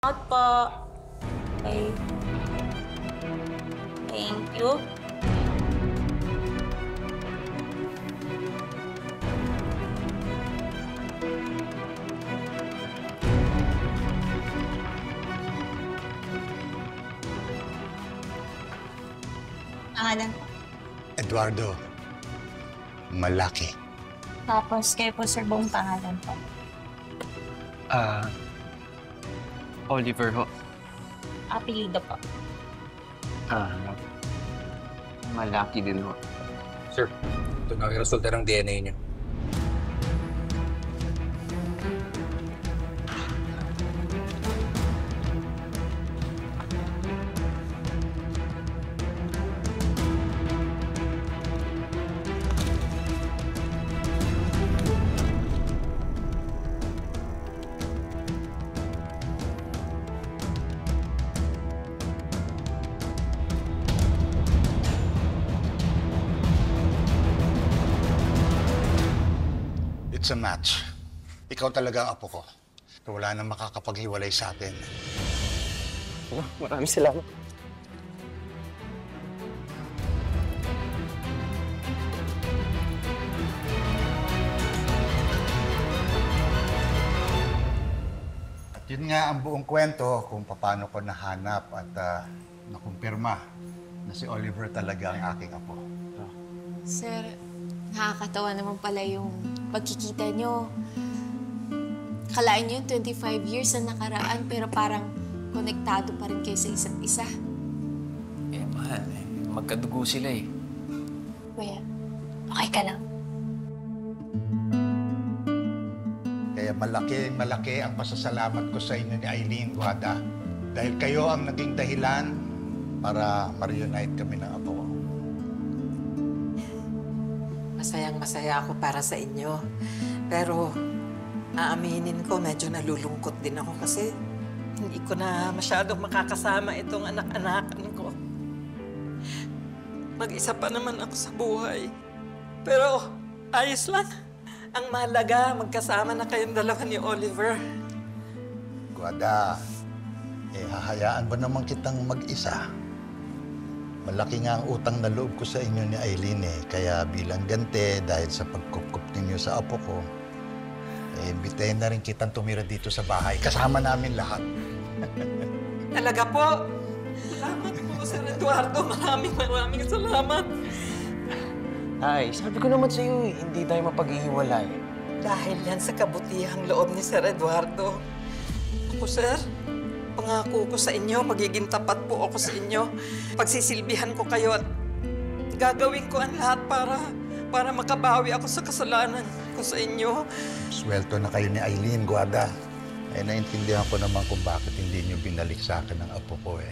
Out po. Okay. Thank you. Pangalan po. Eduardo, malaki. Tapos kayo po, sir, buong pangalan po. Oliver ho. Apelido po. Malaki din ho. Sir, ito na yung resulta ng DNA niyo. It's a match. Ikaw talaga ang apo ko. Wala nang makakapaghiwalay sa atin. Maraming salamat. At yun nga ang buong kwento kung paano ko nahanap at nakumpirma na si Oliver talaga ang aking apo. Sir, nakakatawa naman pala yung pagkikita nyo. Kalain nyo yung 25 years na nakaraan pero parang konektado pa rin kayo sa isa't isa. Eh, mahal. Magkadugo sila eh. Kuya, okay ka lang? Kaya malaki ang pasasalamat ko sa inyo ni Eileen, Guada. Dahil kayo ang naging dahilan para ma-reunite kami ng apo ko. Masayang-masaya ako para sa inyo. Pero aaminin ko, medyo nalulungkot din ako kasi hindi ko na masyadong makakasama itong anak-anakan ko. Mag-isa pa naman ako sa buhay. Pero ayos lang. Ang mahalaga, magkasama na kayong dalawa ni Oliver. Guada, hahayaan ba naman kitang mag-isa? Malaki nga ang utang na loob ko sa inyo ni Eileen Kaya bilang gante, dahil sa pagkukup ninyo sa apo ko, imbitahin na rin kitang tumira dito sa bahay. Kasama namin lahat. Talaga po. Salamat po, Sir Eduardo. Maraming salamat. Ay, sabi ko naman sa'yo hindi tayo mapaghihiwalay. Dahil yan sa kabutihang loob ni Sir Eduardo. Ako, Sir, pangako ko sa inyo, magiging tapat po ako sa inyo. Pagsisilbihan ko kayo at gagawin ko ang lahat para makabawi ako sa kasalanan ko sa inyo. Swelto na kayo ni Eileen, Guada. Naintindihan ko naman kung bakit hindi niyo binalik sa akin ang apo ko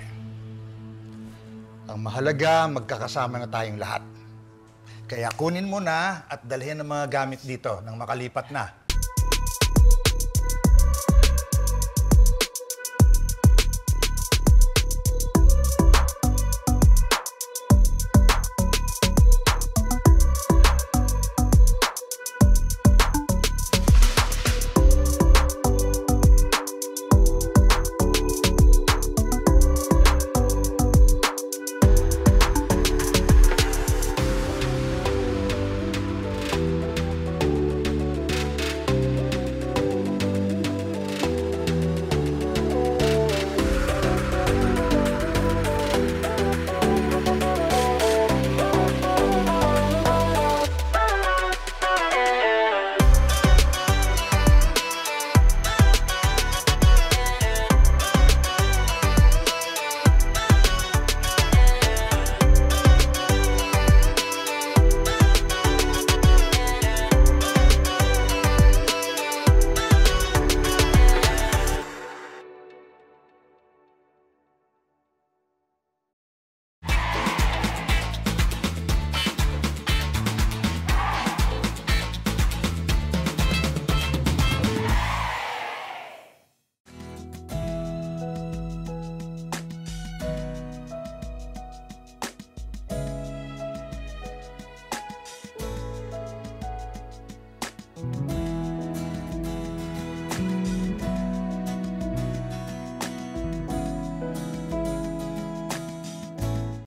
Ang mahalaga, magkakasama na tayong lahat. Kaya kunin mo na at dalhin ang mga gamit dito nang makalipat na.